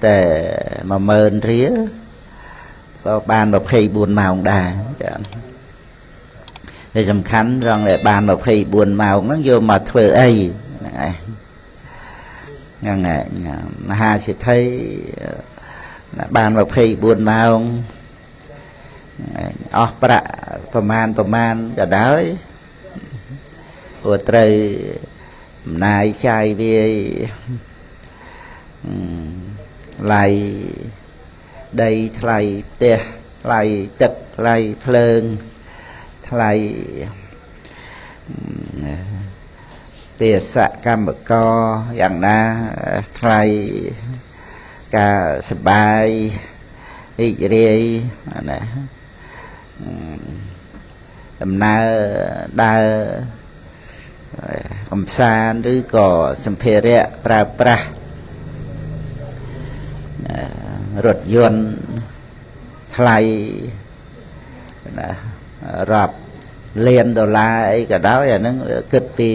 แต่mà mơn ría có ban một khi buồn màu đà để sầm khánh rằng là ban một khi buồn màu nó vô mà thuê ấy ngày ha sẽ thấy ban một khi buồn màu bạประมาณcả đói của trời này trai về lại đây thay tè lại tật lại phơn lại tè sạ cam bậc coอย่างna thay cảสบายរីករាយណាដំណើរដើរកំសាន្តឬក៏សម្ភារៈប្រើប្រាស់រថយន្តថ្លៃណារាប់លានដុល្លារអីក៏ដោយអាហ្នឹងគិតពី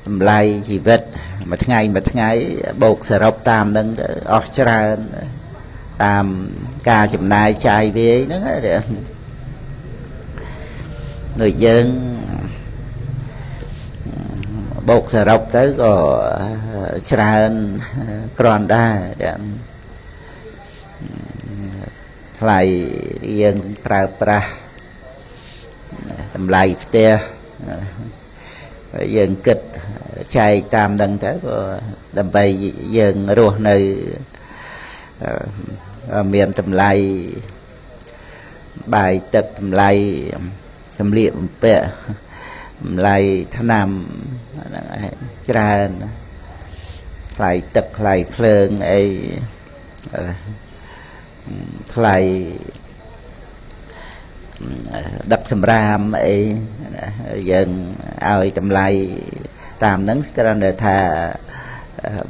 តម្លៃជីវិតមួយថ្ងៃបូកសរុបតាមហ្នឹងអស់ច្រើនតាមការចំណាយចាយវាយហ្នឹងដូចយើងបូកសរុបទៅក៏ច្រើនគ្រាន់ដែរថ្លៃយើងប្រើប្រាស់តម្លៃផ្ទះយើងគិតចែកតាមហ្នឹងទៅក៏ដើម្បីយើងរស់នៅមានតម្លៃបាយទឹកតម្លៃសម្លៀកបំពាក់តម្លៃថ្នាំហ្នឹងច្រើនថ្លៃទឹកថ្លៃភ្លើងអីថ្លៃដឹកសម្រាមអីយើងឲ្យតម្លៃតាមហ្នឹងគ្រាន់តែថា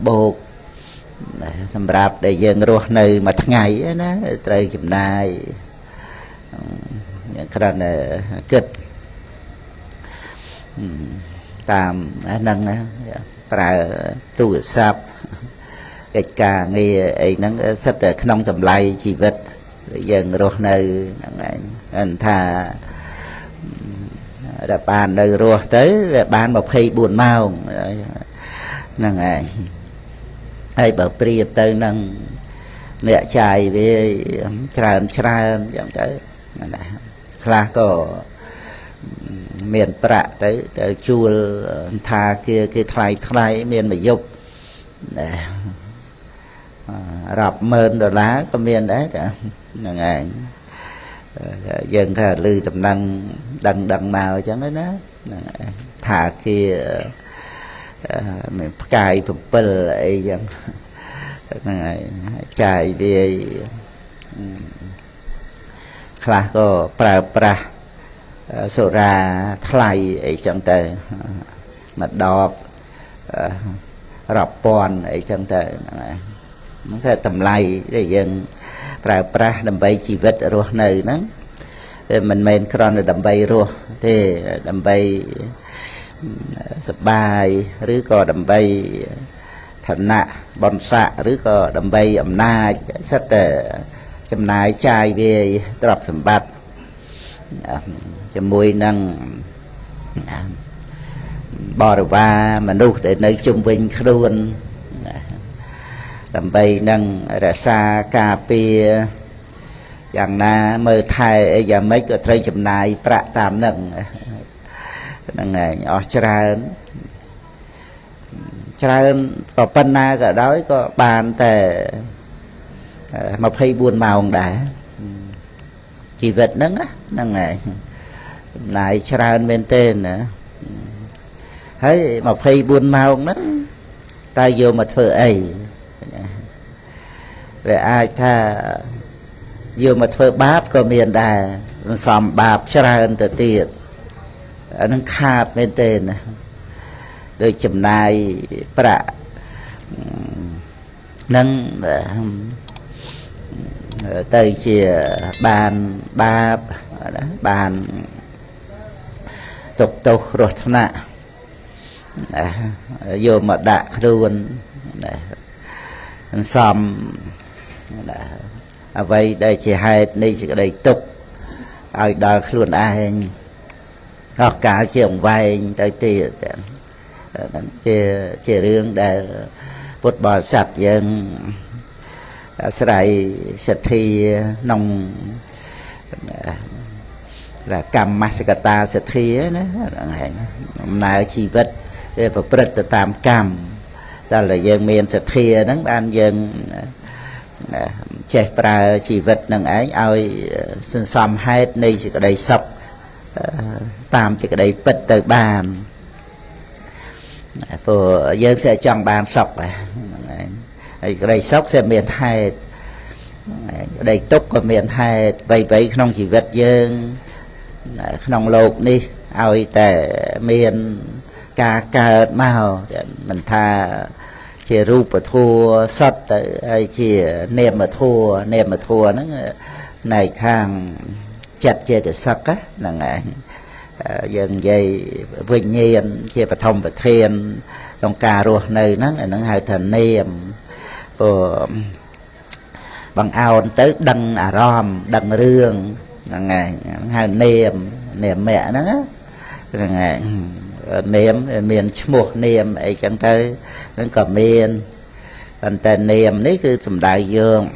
បូកសម្រាប់ដែលយើងរស់នៅមួយថ្ងៃណាត្រូវចំណាយគ្រាន់តែគិតតាមហ្នឹងប្រើទូរស័ព្ទកិច្ចការងារអីហ្នឹងសិតតែក្នុងតម្លៃជីវិតយើងរស់នៅហ្នឹងឯងថាដែលបាននៅរស់ទៅវាបាន24ម៉ោងហ្នឹងឯងហើយបើប្រៀបទៅនឹងអ្នកចាយវាច្រើនចឹងទៅណាខ្លះក៏មានប្រាក់ទៅជួលថាគេថ្លៃមានមួយយប់រាប់ម៉ឺនដុល្លារក៏មានដែរហ្នឹងឯងយើងថាឮដំណឹងដឹងមកអញ្ចឹងណាថាគេផ្កាយ7អីចឹងហ្នឹងហើយចាយវាខ្លះក៏ប្រើប្រាស់សូរ៉ាថ្លៃអីចឹងទៅមួយដបរាប់ពាន់អីចឹងទៅហ្នឹងតែតម្លៃដែលយើងប្រើប្រាស់ដើម្បីជីវិតរស់នៅហ្នឹងមិនមែនគ្រាន់តែដើម្បីរស់ទេដើម្បីសបាយឬក៏ដើម្បីឋានៈបនស័កឬក៏ដើម្បីអំណាចសិតតែចំណាយចាយវាទ្រព្យសម្បត្តិជាមួយនឹងបរិវារមនុស្សដែលនៅជុំវិញខ្លួនដើម្បីនឹងរក្សាការពារយ៉ាងណាមើលថែអីយ៉ាងម៉េចក៏ត្រូវចំណាយប្រាក់តាមហ្នឹងហ្នឹងឯងអស់ច្រើនប៉ុណ្ណាក៏ដោយក៏បានតែ24ម៉ោងដែរជីវិតហ្នឹងហ្នឹងឯងចំណាយច្រើនមែនទេណាហើយ24ម៉ោងហ្នឹងតើយកមកធ្វើអីវាអាចថាយកមកធ្វើបាបក៏មានដែរសន្សំបាបច្រើនទៅទៀតអានឹងខាតមែនទេណាដោយចំណាយប្រាក់នឹងទៅជាបានបាបបានទុកទោសរស់ថ្នាក់ vô mà đã luôn xong vậy đây chỉ hai đây chỉ đây tục ai đó luôn ai hoặc cả trường vay tới tiền chỉ riêng để vượt bỏ sạch dân sài sạch thi nông là cầm masakata sạch thi đó này chi vật để phải bật tam cầm đó là dân miền sạch thi nó ban dân chạy ra chi vật nâng ấy ai sinh xăm hết này chỉ có đây sọc tam chỉ có đây bật từ bàn của dân sẽ chọn bàn sọc này đây sóc sẽ miền hai đây túc của miền hai vậy vậy không chỉ vật dân không lột đi ai tại miền ca ca màu mình tha chỉ rúp và thua sắt ai chỉ nêm mà thua nó này khang chặt chơi để sắc á là ngày dần dây vinh nhiên chia và thông và thiên trong cà rùa này nó hai thành nêm bằng ao tới đăng rom đăng rương là ngày hai nêm mẹ nó là ngày nêm miền một nêm ấy chẳng tới nó còn miền còn tên nêm đấy cứ sầm đại dương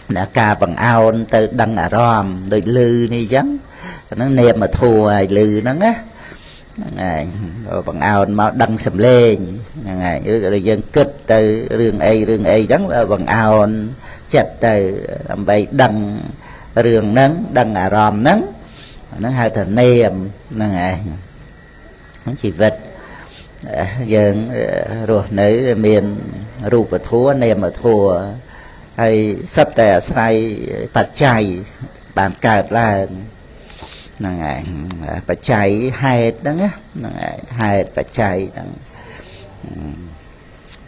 đã ca bằng ao tới đăng rom đôi lư đi chắn nó nêm mà thua lư nó á bằng ao mà đăng sầm lên ngày rồi dân kịch từ rừng ấy đắng bằng ao chặt từ vậy đăng rừng nắng đăng rom nắng nó hai thành nêm ngày nó chỉ vật dân rồi nữ miền rùa và thua nêm mà thua hay sắp tè say bạch chay bàn cạt là ngày bạch chay hai đó á hai bạch chay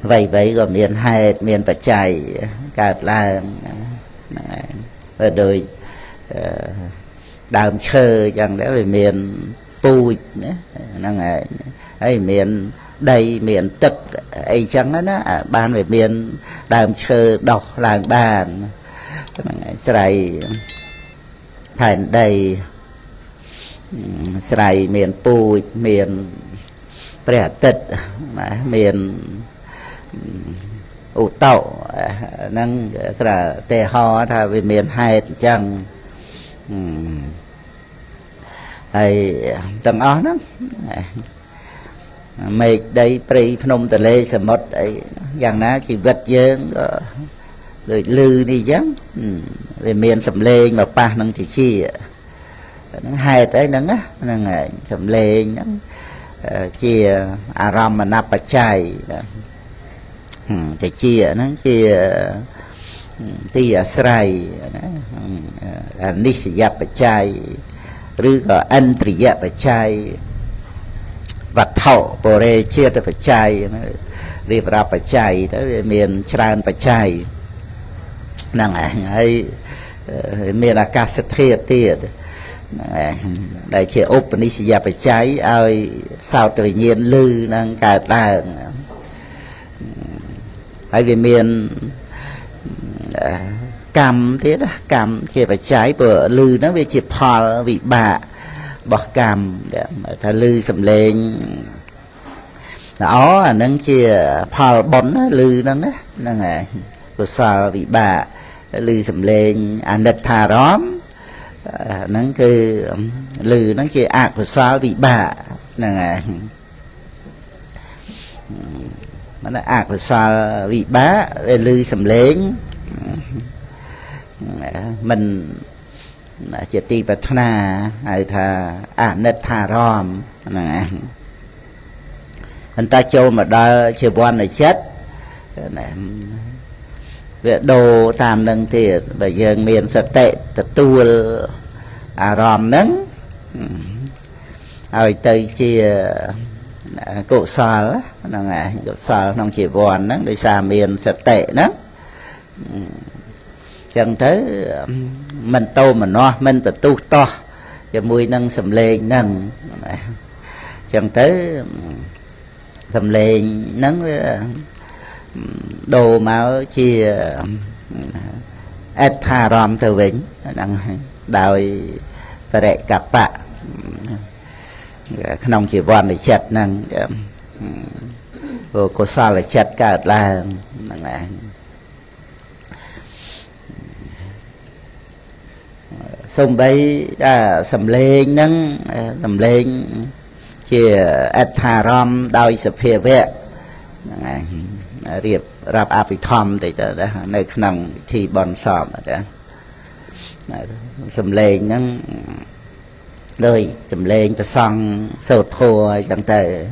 vậy vậy rồi miền hai miền bạch chay cạt là ở đời đàm chơi chẳng lẽ về miền pui ngày ấy miền đây miền tức ấy chẳng đó ban về miền đàm chơi đọc làng bàn sài thành đây sài miền pui miền bẻ tịch miền ủ tậu năng cả tè ho tha về miền hai chẳng hay tầng ó lắm mày đây pri phnom tà lê sầm mót ấy dạng ná chỉ vật dương rồi lư đi chứ về miền sầm lê mà pa năng chỉ chi hai tới nắng á năng sầm lê nhắn chia aram mà nạp chai chỉ chia nó chia tia srai nisya chai rư có anh triya chai vật thọ bồ rê chia cho chai đi vào chai tới miền tràn chai năng ấy miền akasathia tiệt đại chế Upanishad chai ai sao tự nhiên lư năng cả ta hay vì miền cam thế đó cam thì phải trái bờ lư nó về chỉ phò vị bạ bọc cam thà lư sầm lên đó nó chỉ phò bón lư nó ngày của sao vị bạ lư sầm lên anh đất thà róm nó cứ lư nó chỉ của sao vị bạ ngày nó của sao vị bá lư sầm lên mình chỉ ti bát na hay thà nết thà rom này anh ta châu mà đo chơi quan là chết việc đồ tam nâng thì bây giờ miền sẽ tệ tu rom nắng rồi tới chia cổ sò đó này cổ sò nông chỉ vòn đó để xa miền sẽ tệ đó chẳng thế mình tô mà no mình phải tu to cho mùi nâng sầm lên nâng chẳng thế thầm lên nắng đồ máu chia ết tha rom từ vĩnh đang đòi và đệ cặp bạ không chỉ von để chặt năng cô sao là chặt cả là xong bây sầm lên nâng sầm lên chia ết tha rom đòi sập phê vẹ riệp rạp áp bị thom thì nơi khăn thì bọn sòm sầm lên nâng đời sầm lên và xong sâu thua chẳng tệ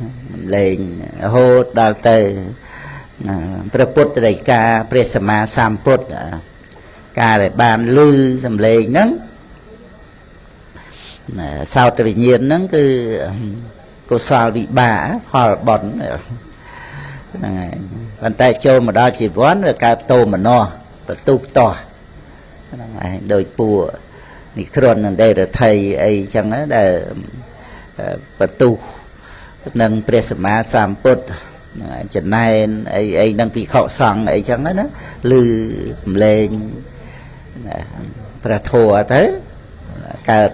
lên hô đào tệ Prabhut đầy ca Presama Samput ca để bàn lư sầm lên nâng sau tự nhiên nâng cứ cô sao bị bả họ bẩn bàn tay châu mà đó chỉ vón rồi ca tô mà no và tu to đôi pua thì kron đây là thầy ấy chẳng á là và tu nâng Presama Samput chuyện này ấy đang bị khọ sòng ấy chẳng á đó lư lên và thua thế ca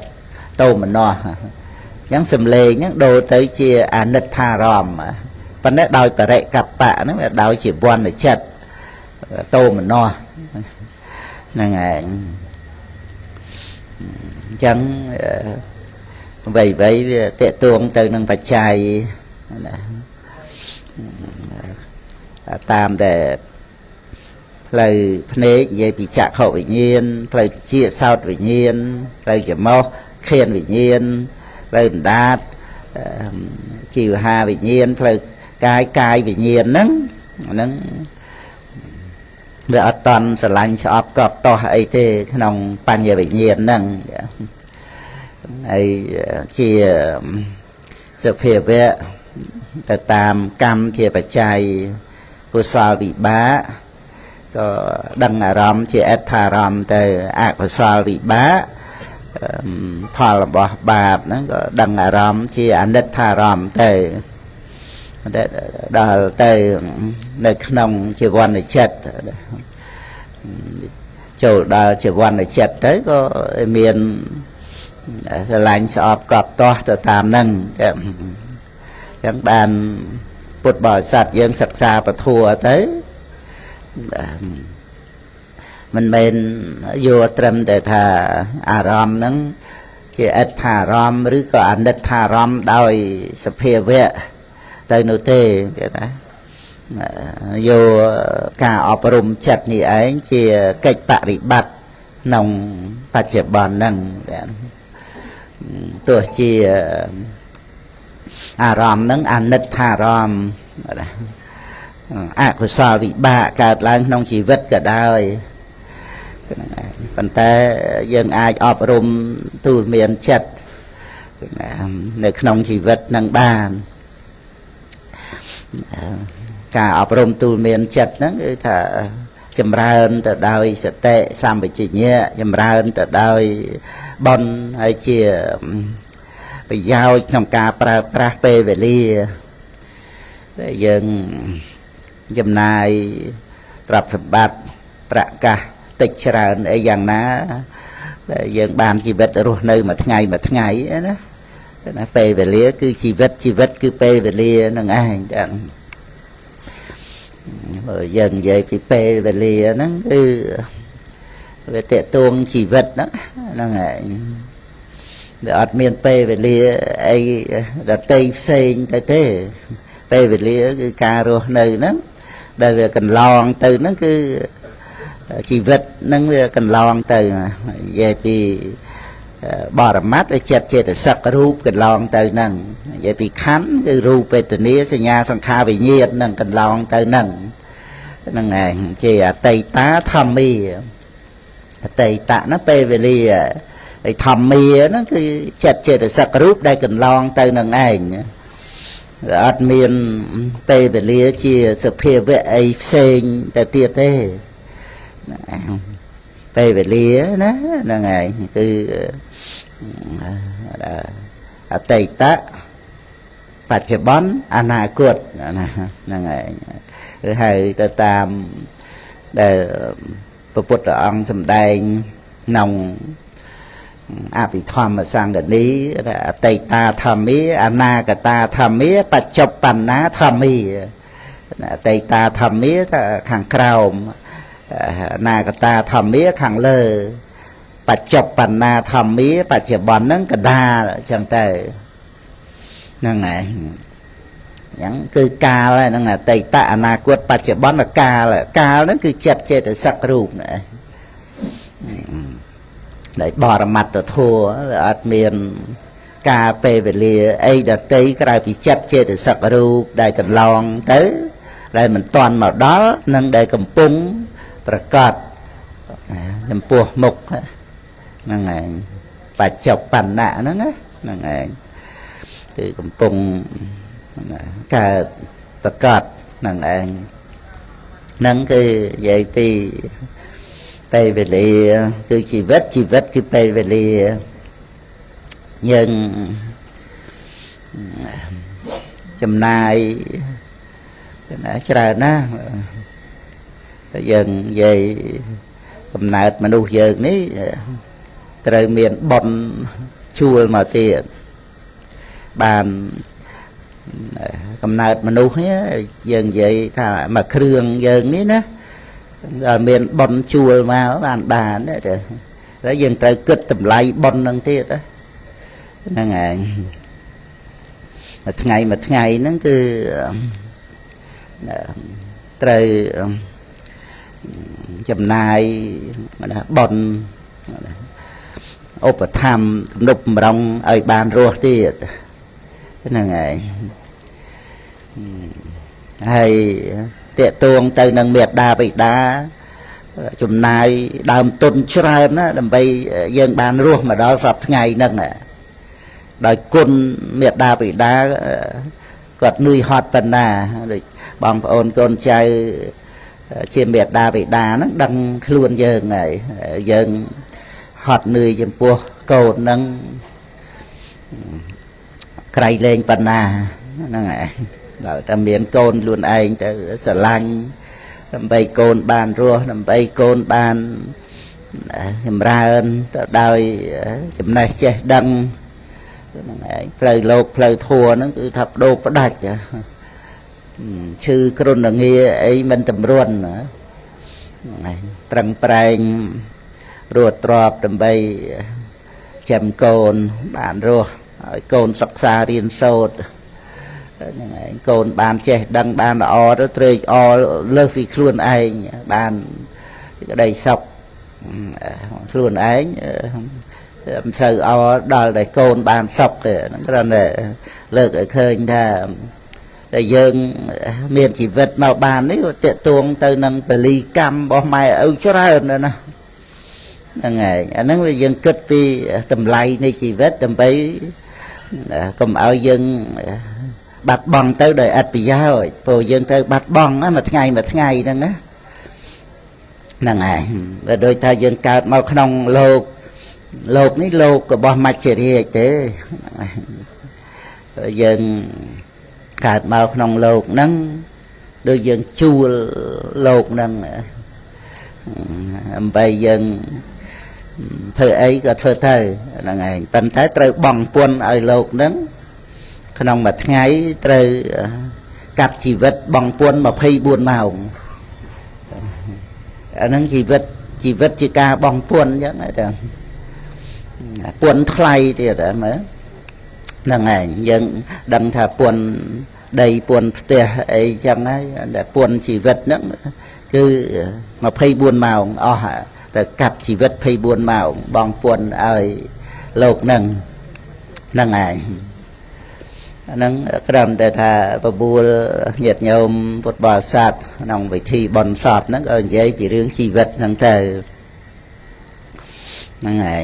tô mà no nhắn sầm lê nhắn đồ tới chia nứt tha ròm và nó đòi tờ rệ cặp bạ nó đòi chỉ von để chặt tô mà no này chẳng vậy vậy tệ tuông từ nâng bạch trai tam để lời phê về bị chạc hậu tự nhiên lời chia sao tự nhiên lời kiểu mô khen tự nhiên lời đát chiều hà tự nhiên lời cái tự nhiên nâng về toàn sẽ lành sẽ ốp cọp to ấy thế nông pan về tự nhiên nâng ấy chỉ sự phê vệ từ tam cam thì phải chạy của sao bị bá có đăng rõm chỉ ết thà rõm từ của sao bị bá phò là bỏ bạp nó có đăng rõm chỉ đất thà rõm từ đó từ nơi nông chỉ quan để chết chỗ đó chỉ quan để chết tới có miền lạnh sọp cọp to từ tam nâng các bạn bột bỏ sạch dân sạch xa và thua tới mình bên vô trầm để thà rom nâng chỉ ít thà romឬក៏អាណិតថារំដោយសភាវៈទៅនោះទេគេថាយកការអប់រំចិត្តនេះឯងជាកិច្ចបរិបត្តិក្នុងបច្ចុប្បន្នហ្នឹងទោះជាអារម្មណ៍ហ្នឹងអាណិតថារំអកុសលវិបាកកើតឡើងក្នុងជីវិតក៏ដោយប៉ុន្តែយើងអាចអប់រំទូលមានចិត្តនៅក្នុងជីវិតនឹងបានការអប់រំទូលមានចិត្តហ្នឹងគឺថាចម្រើនទៅដោយសតិសម្បជញ្ញៈចម្រើនទៅដោយបុណ្យហើយជាប្រយោជន៍ក្នុងការប្រើប្រាស់ពេលវេលាដែលយើងចំណាយទ្រព្យសម្បត្តិប្រកាសតិចច្រើនអីយ៉ាងណាដែលយើងបានជីវិតរស់នៅមួយថ្ងៃណាពេលវេលាគឺជីវិតគឺពេលវេលានឹងឯងចឹងយើងនិយាយពីពេលវេលាហ្នឹងគឺវាតេតួងជីវិតហ្នឹងឯងដែលអត់មានពេលវេលាអីដតីផ្សេងទៅទេពេលវេលាគឺការរស់នៅហ្នឹងដែលវាកន្លងទៅហ្នឹងគឺជីវិតហ្នឹងវាកន្លងទៅនិយាយពីបរមត្តចិត្តចេតសិករូបកន្លងទៅហ្នឹងនិយាយពីខណ្ឌគឺរូបវេទនាសញ្ញាសង្ខារវិញ្ញាណហ្នឹងកន្លងទៅហ្នឹងហ្នឹងឯងជាអតីតាធម្មាអតីតៈហ្នឹងពេលវេលាហើយធម្មាហ្នឹងគឺចិត្តចេតសិករូបដែលកន្លងទៅនឹងឯងអត់មានពេលវេលាជាសភាវៈអីផ្សេងទៅទៀតទេពេលវេលាណាហ្នឹងឯងគឺអតីតៈ បច្ចុប្បន្នអនាគតណាហ្នឹងហើយគឺហៅទៅតាមដែលព្រះពុទ្ធអង្គសម្ដែងក្នុងអភិធម្មសង្កនីអតីតាធម្មាអនាគតាធម្មាបច្ចុប្បន្នាធម្មាអតីតាធម្មាថាខាងក្រោមអនាគតាធម្មាខាងលើបច្ចុប្បន្នាធម្មាបច្ចុប្បន្នហ្នឹងកដាលអញ្ចឹងទៅហ្នឹងហើយយ៉ាងគឺកាលហ្នឹងអតីតអនាគតបច្ចុប្បន្នកាលហ្នឹងគឺចិត្តចេតសិករូបណាដែលបរមត្តធัวអត់មានការពេលវេលាអីដតីក្រៅពីចិត្តចេតសិករូបដែលកន្លងទៅដែលមិនតាន់មកដល់នឹងដែលកំពុងប្រកាសចំពោះមុខហ្នឹងឯងបច្ចុប្បន្នៈហ្នឹងហ្នឹងឯងគឺកំពុងកើតប្រកាសហ្នឹងឯងហ្នឹងគឺនិយាយពីពេលវេលាគឺជីវិតគឺពេលវេលាយើងចំណាយច្រើនណាស់តែយើងនិយាយកំណើតមនុស្សយើងនេះត្រូវមានបុណ្យជួលមកទៀតបានកំណើតមនុស្សនេះយើងនិយាយថាមួយគ្រឿងយើងនេះណាដល់មានបុណ្យជួលមកបានទេតែយើងត្រូវគិតតម្លៃបុណ្យនឹងទៀតហ្នឹងហើយមួយថ្ងៃហ្នឹងគឺត្រូវចំណាយបុណ្យឧបត្ថម្ភទំនុកបំរុងឲ្យបានរស់ទៀតហ្នឹងហើយហើយតេតួងទៅនឹងមេត្តាបិតាចំណាយដើមទុនច្រើនណាដើម្បីយើងបានរស់មកដល់សពថ្ងៃហ្នឹងដោយគុណមេត្តាបិតាគាត់នឿយហត់ប៉ុណ្ណាដូចបងប្អូនកូនចៅជាមេត្តាបិតាហ្នឹងដឹងខ្លួនយើងហើយយើងហត់នឿយចំពោះកូនហ្នឹងក្រៃលែងប៉ុណ្ណាហ្នឹងហើយដល់តែមានកូនខ្លួនឯងទៅស្រឡាញ់ដើម្បីកូនបានរស់ដើម្បីកូនបានចម្រើនទៅដោយចំណេះចេះដឹងហ្នឹងឯងផ្លូវលោកផ្លូវធัวហ្នឹងគឺថាបដូរផ្ដាច់ឈឺគ្រុនងាអីមិនតម្រុនប្រឹងប្រែងរួតទ្របដើម្បីចាំកូនបានរស់ឲ្យកូនសិក្សារៀនសូត្រហ្នឹងឯងកូនបានចេះដឹងបានល្អទៅត្រេកអរលើសពីខ្លួនឯងបានក្តីសុខខ្លួនឯងមិនសូវអរដល់តែកូនបានសុខទេហ្នឹងគ្រាន់តែលើកឲ្យឃើញថាតែយើងមានជីវិតមកបាននេះតេតួងទៅនឹងពលីកម្មរបស់ម៉ែឪច្រើនណាស់ហ្នឹងហើយអាហ្នឹងវាយើងគិតពីតម្លៃនៃជីវិតដើម្បីកុំឲ្យយើងបាត់បង់ទៅដោយអត្តប្រយោជន៍ព្រោះយើងត្រូវបាត់បង់មួយថ្ងៃហ្នឹងណាហ្នឹងហើយបើដូចថាយើងកើតមកក្នុងលោកនេះលោករបស់មច្ចរាជទេយើងកើតមកក្នុងលោកហ្នឹងដូចយើងជួលលោកហ្នឹងដើម្បីយើងធ្វើអីក៏ធ្វើទៅហ្នឹងឯងប៉ុន្តែត្រូវបង់ពន្ធឲ្យលោកហ្នឹងក្នុងមួយថ្ងៃត្រូវកាត់ជីវិតបង់ពន្ធ24ម៉ោងអាហ្នឹងជីវិតជាការបង់ពន្ធអញ្ចឹងតែពន្ធថ្លៃទៀតមើលហ្នឹងឯងយើងដឹងថាពន្ធដីពន្ធផ្ទះអីចឹងហើយតែពន្ធជីវិតហ្នឹងគឺ24ម៉ោងអស់តែកាត់ជីវិត24ម៉ោងបងពន្ធឲ្យលោកហ្នឹងឯងហ្នឹងក្រំតែថាបបួលញាតិញោមពុទ្ធបរិស័ទក្នុងវិធីបន់សពហ្នឹងក៏និយាយពីរឿងជីវិតហ្នឹងទៅហ្នឹងឯង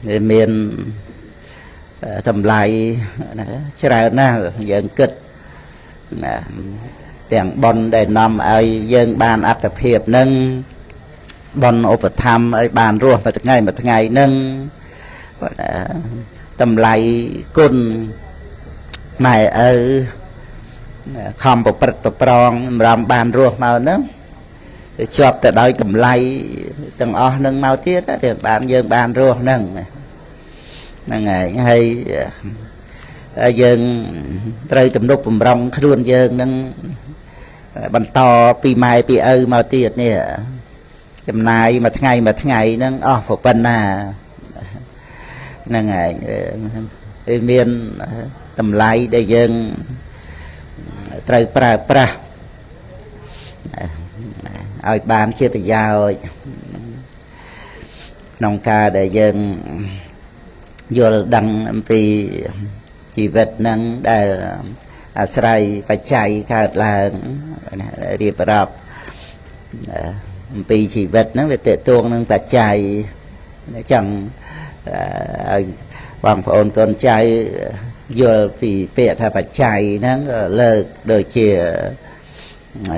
វាមានតម្លៃច្រើនណាស់យើងគិតទាំងបន់ដែលនាំឲ្យយើងបានអត្ថភាពហ្នឹងបន់ឧបត្ថម្ភឲ្យបានរស់មួយថ្ងៃហ្នឹងតម្លៃគុណ mày ở không bộc bật prong làm bàn ruột màu nữa chọp từ đôi cầm lay từng o nâng màu tiết á thì bạn dương bàn ruột nâng ngày hay dương rơi tầm đục tầm rong luôn dương nâng bàn to pi mai pi màu tiết nè chầm này mà ngày nâng phổ bần à nâng ngày miền tầm lay để dương trời pra ai bàn chưa phải giao nông ca để dân vô đăng vì chỉ vật năng để sài phải chạy cả là đi vào đọc vì chỉ vật nó về tệ tuông năng phải chạy chẳng bằng phone con trai vô vì bệ thà phải chạy nó lơ đời chia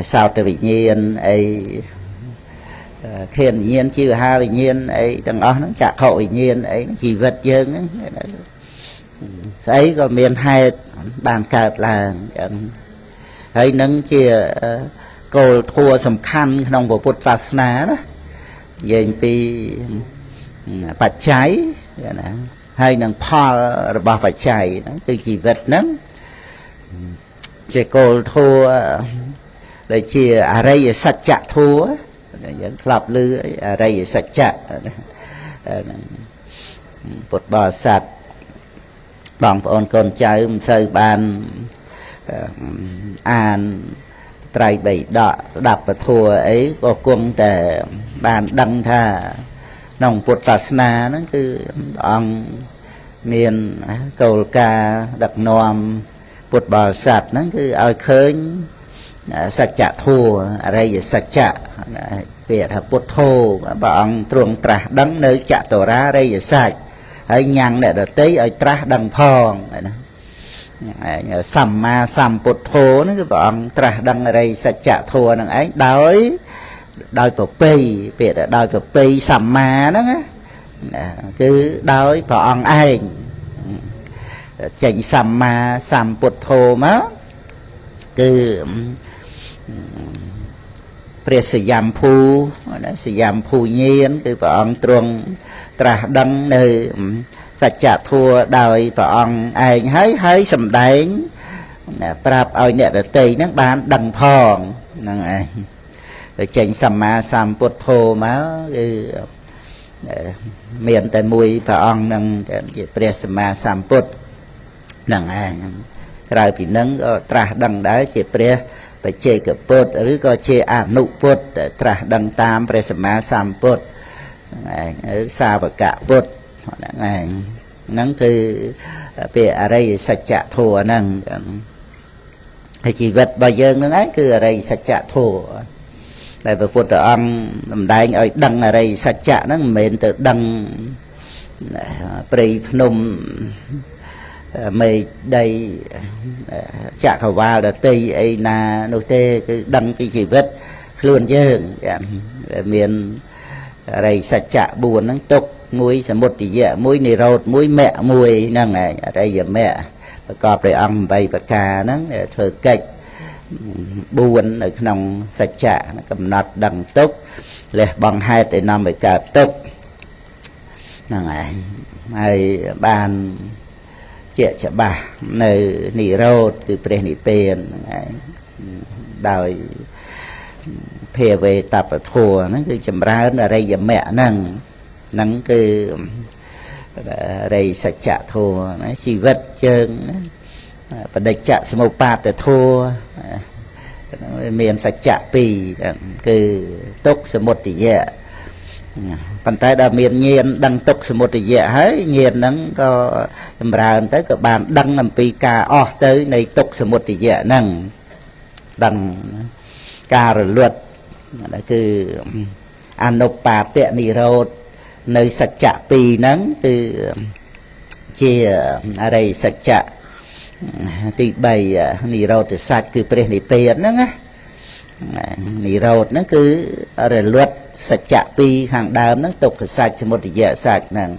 sao từ vị nhiên ấy khiên nhiên chưa ha vị nhiên ấy đằng đó nó chặt hậu vị nhiên ấy chỉ vật dân ấy có miền hai bàn card là ấy nâng chia cô thua sầm khăn trong bộ Phật giáo đó về vì bạch trái hay nâng Paul bà phải chạy từ chỉ vật nâng chỉ cô thua để chia ở đây sạch chạ thua dẫn lặp lư ở đây sạch chạ Phật bò sạch bằng ôn con trai sơ ban an trai bảy đọ đập và thua ấy có quân để bàn đăng tha nông Phật giáo nó cứ ông miền cầu ca đặc nòm Phật bò sạch nó cứ ở khơi sạch chạ thua ở đây sạch chạ biệt là Phật thô bà ông truồng trả đắng nơi chạ tổ ra đây sạch hay nhang để được tới ở trả đằng phong sầm ma sầm Phật thô nó bà ông trả đắng ở đây sạch chạ thua năng ấy đói Phật pi biệt là đói Phật pi sầm ma đó cứ đói bà ông ai chạy sầm ma sầm Phật thô má cứព្រះសយមភូសយមភូញៀនគឺព្រះអង្គទ្រង់ត្រាស់ដឹងនៅសច្ចធម៌ដោយព្រះអង្គឯងហើយសម្ដែងប្រាប់ឲ្យអ្នកដទៃហ្នឹងបានដឹងផងហ្នឹងឯងទៅចេញសម្មាសម្ពុទ្ធោមកគឺមានតែមួយព្រះអង្គហ្នឹងជាព្រះសម្មាសម្ពុទ្ធហ្នឹងឯងក្រៅពីហ្នឹងក៏ត្រាស់ដឹងដែរជាព្រះបច្ចេកពុទ្ធឬក៏ជាអនុពុទ្ធត្រាស់ដឹងតាមព្រះសម្មាសម្ពុទ្ធឬសាវកពុទ្ធហ្នឹងគឺពាក្យអរិយសច្ចធម៌ហ្នឹងហើយជីវិតរបស់យើងហ្នឹងឯងគឺអរិយសច្ចធម៌ដែលព្រះពុទ្ធអង្គសម្ដែងឲ្យដឹងអរិយសច្ចៈហ្នឹងមិនមែនទៅដឹងព្រៃភ្នំមេដីចក្រវាលដតីអីណានោះទេគឺដឹងពីជីវិតខ្លួនយើងមានអរិយសច្ចៈ4ហ្នឹងទុកមួយសមុទយៈមួយនិរោធមួយមគ្គមួយហ្នឹងឯងអរិយមគ្គប្រកបដោយអង្គ8ប្រការហ្នឹងធ្វើកិច្ច4នៅក្នុងសច្ចៈកំណត់ដឹងទុកលះបង់ហេតុឲ្យនាំឲ្យកើតទុកហ្នឹងឯងហើយបានជាច្បាស់នៅនិរោធគឺព្រះនិព្វានហ្នឹងឯងដោយភាវេតបធัวហ្នឹងគឺចម្រើនអរិយមគ្គហ្នឹងគឺអរិយសច្ចធัวណាជីវិតយើងបដិច្ចសមុបាទធัวមានសច្ចៈ2គឺទុក្ខសមុទយៈប៉ុន្តែដល់មានញាណដឹងទុក្ខសមុទយៈហើយញាណហ្នឹងក៏ចម្រើនទៅក៏បានដឹងអំពីការអស់ទៅនៃទុក្ខសមុទយៈហ្នឹងដឹងការរលត់គឺអនុបាទនិរោធនៅសច្ចៈ2ហ្នឹងគឺជាអរិយសច្ចៈទី3និរោធសច្ចគឺព្រះនិព្វានហ្នឹងណានិរោធហ្នឹងគឺរលត់សច្ចៈ2ខាងដើមហ្នឹងទុក្ខសច្ចសមុទយៈសច្ចហ្នឹង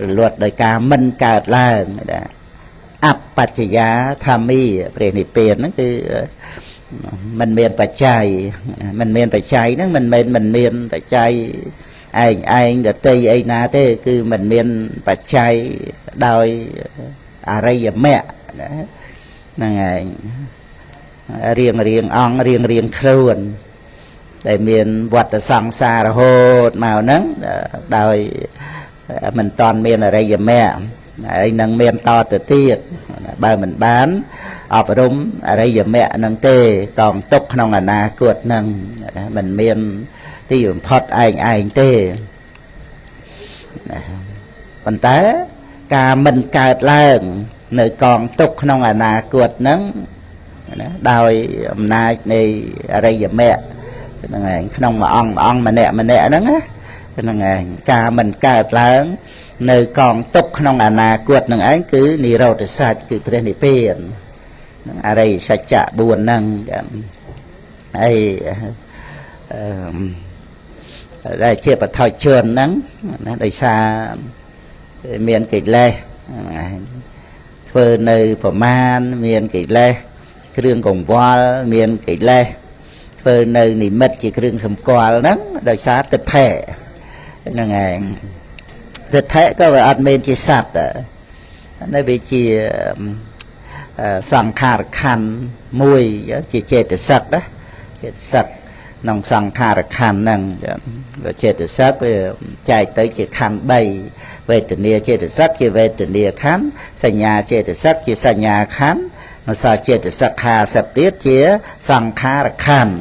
រលត់ដោយការមិនកើតឡើងអប បច្ចយាធម្មីព្រះនិព្វានហ្នឹងគឺมันមានបច្ច័យมันមានបច្ច័យហ្នឹងមិនមែនมันមានបច្ច័យឯងដតីអីណាទេគឺมันមានបច្ច័យដោយអរិយមគ្គណាហ្នឹងឯងរៀងអង្គរៀងខ្លួនដែលមានវត្តសង្សាររហូតមកហ្នឹងដោយមិនតាន់មានអរិយមគ្គហើយនឹងមានតទៅទៀតបើមិនបានអប់រំអរិយមគ្គនឹងទេកងទុកក្នុងអនាគតនឹងមិនមានទីបំផុតឯងទេប៉ុន្តែការមិនកើតឡើងនៅកងទុកក្នុងអនាគតនឹងណាដោយអំណាចនៃអរិយមគ្គហ្នឹងឯងក្នុងមួយអង្គម្នាក់ហ្នឹងណាហ្នឹងឯងការមិនកើតឡើងនៅកងទុកក្នុងអនាគតនឹងឯងគឺនិរោធសច្ចគឺព្រះនិព្វានហ្នឹងអរិយសច្ចៈ4ហ្នឹងហើយដែលជាបឋិជនហ្នឹងណាដោយសារមានកិលេសធ្វើនៅប្រមាណមានកិលេសគ្រឿងកង្វល់មានកិលេសធ្វើនៅនិមិត្តជាគ្រឿងសម្គាល់ហ្នឹងដោយសារទិដ្ឋិហ្នឹងឯងទិដ្ឋិក៏វាអត់មានជាសត្វនៅវាជាសង្ខារខណ្ឌមួយជាចេតសិកណាចេតសិកក្នុងសង្ខារខណ្ឌហ្នឹងវាចេតសិកវាចែកទៅជាខណ្ឌ3វេទនាចេតសិកជាវេទនាខណ្ឌសញ្ញាចេតសិកជាសញ្ញាខណ្ឌនៅសល់ចេតសិក50ទៀតជាសង្ខារខណ្ឌ